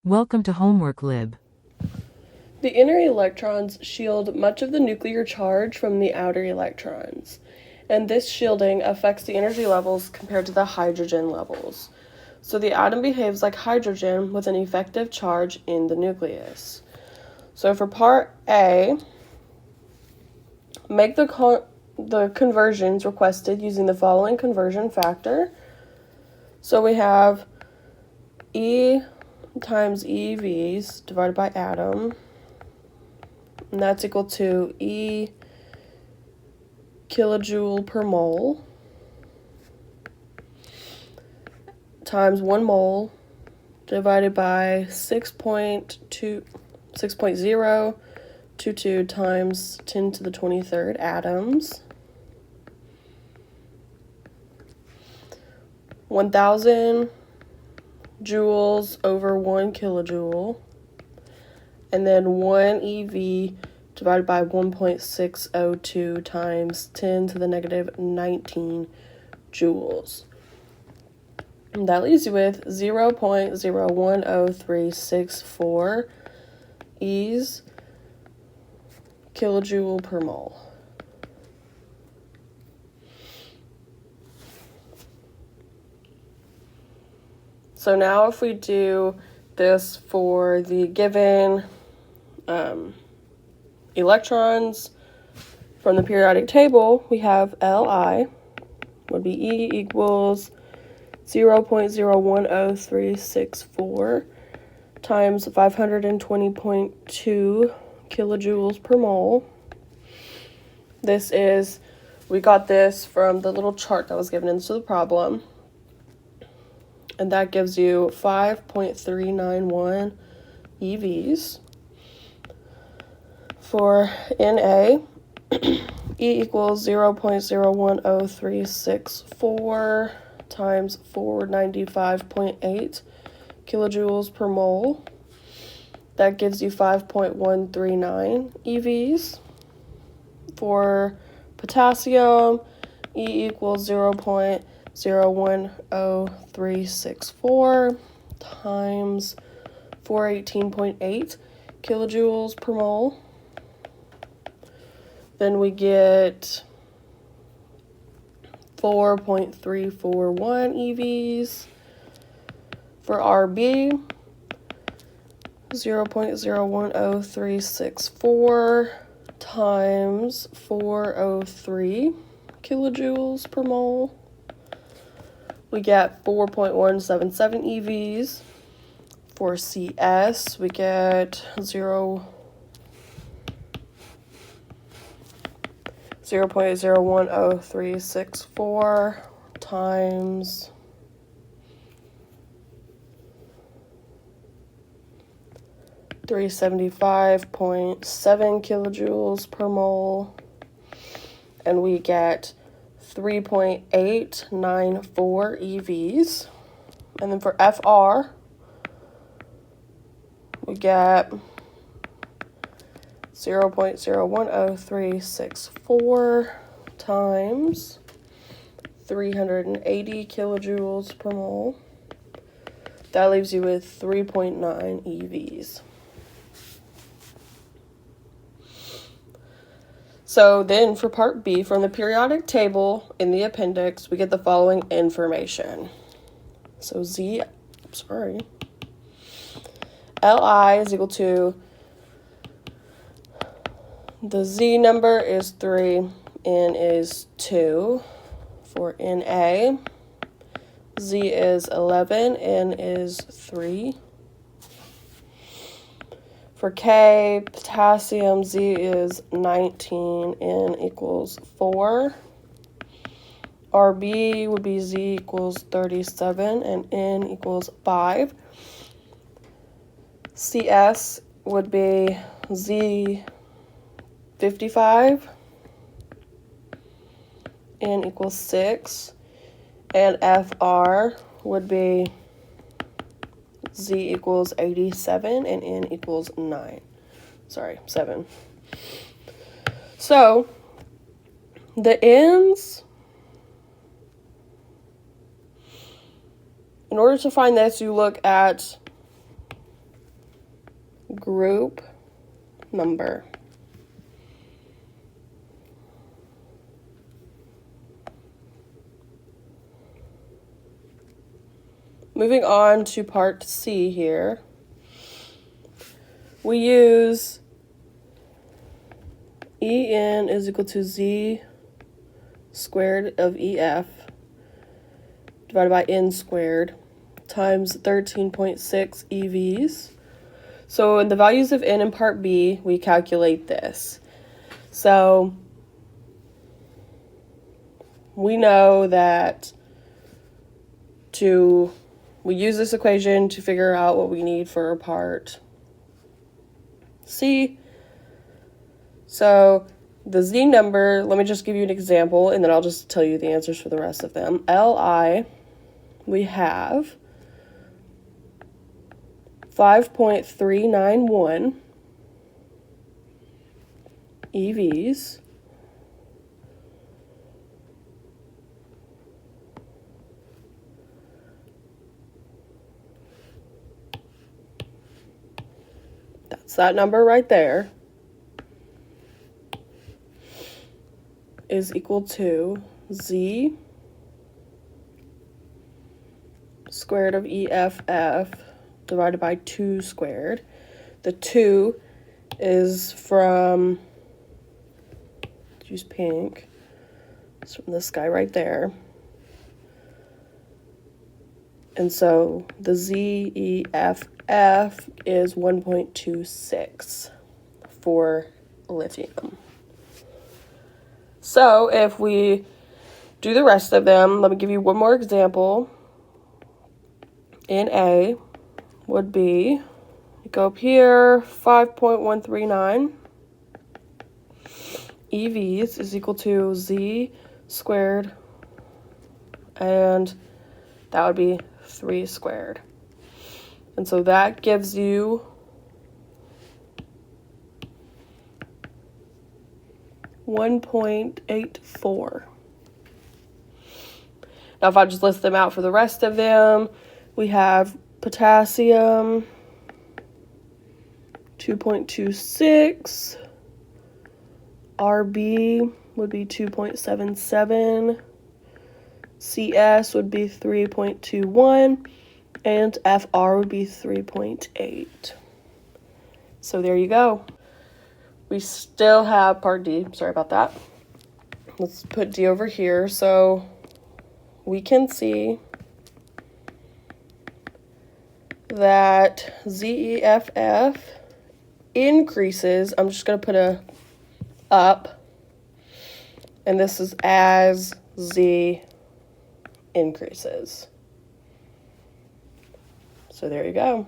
Welcome to Homework Lib. The inner electrons shield much of the nuclear charge from the outer electrons, and this shielding affects the energy levels compared to the hydrogen levels. So the atom behaves like hydrogen with an effective charge in the nucleus. So for part A, make the conversions requested using the following conversion factor. So we have E times EVs divided by atom, and that's equal to E kilojoule per mole times 1 mole divided by 6.022 times 10 to the 23rd atoms. 1,000 joules over 1 kilojoule, and then 1 EV divided by 1.602 times 10 to the negative 19 joules. And that leaves you with 0.01034 E's kilojoule per mole. So now if we do this for the given electrons from the periodic table, we have Li would be E equals 0.010364 times 520.2 kilojoules per mole. We got this from the little chart that was given into the problem. And that gives you 5.391 EVs. For Na, E equals 0.010364 times 495.8 kilojoules per mole. That gives you 5.139 EVs. For potassium, E equals 0.010364 times 418.8 kilojoules per mole. Then we get 4.341 EVs. For RB, 0.01034 times 403 kilojoules per mole. We get 4.177 EVs. For CS, we get 0.01034 times 375.7 kilojoules per mole, and we get 3.894 EVs. And then for FR, we get 0.01034 times 380 kilojoules per mole. That leaves you with 3.9 EVs. So then for part B, from the periodic table in the appendix, we get the following information. So Li is equal to, the Z number is 3, N is 2. For Na, Z is 11, N is 3. For K, potassium, Z is 19, N equals 4. RB would be Z equals 37, and N equals 5. CS would be Z 55, N equals 6, and FR would be Z equals 87, and N equals 7. So, the N's, in order to find this, you look at group number. Moving on to part C here, we use En is equal to Z squared of EF divided by N squared times 13.6 EVs. So in the values of N in part B, we calculate this. So we know that we use this equation to figure out what we need for part C. So the Z number, let me just give you an example, and then I'll just tell you the answers for the rest of them. Li, we have 5.391 EVs. That's that number right there. Is equal to Z squared of EFF divided by 2 squared. The 2 is from, let's use pink, it's from this guy right there. And so the ZEFF is 1.26 for lithium. So if we do the rest of them, let me give you one more example. Na would be, go up here, 5.139 EVs is equal to Z squared, and that would be 3 squared. And so that gives you 1.84. Now, if I just list them out for the rest of them, we have potassium, 2.26, RB would be 2.77, CS would be 3.21, and FR would be 3.8. So there you go. We still have part D. Sorry about that. Let's put D over here. So we can see that ZEFF increases. I'm just going to put a up. And this is as Z increases. So there you go.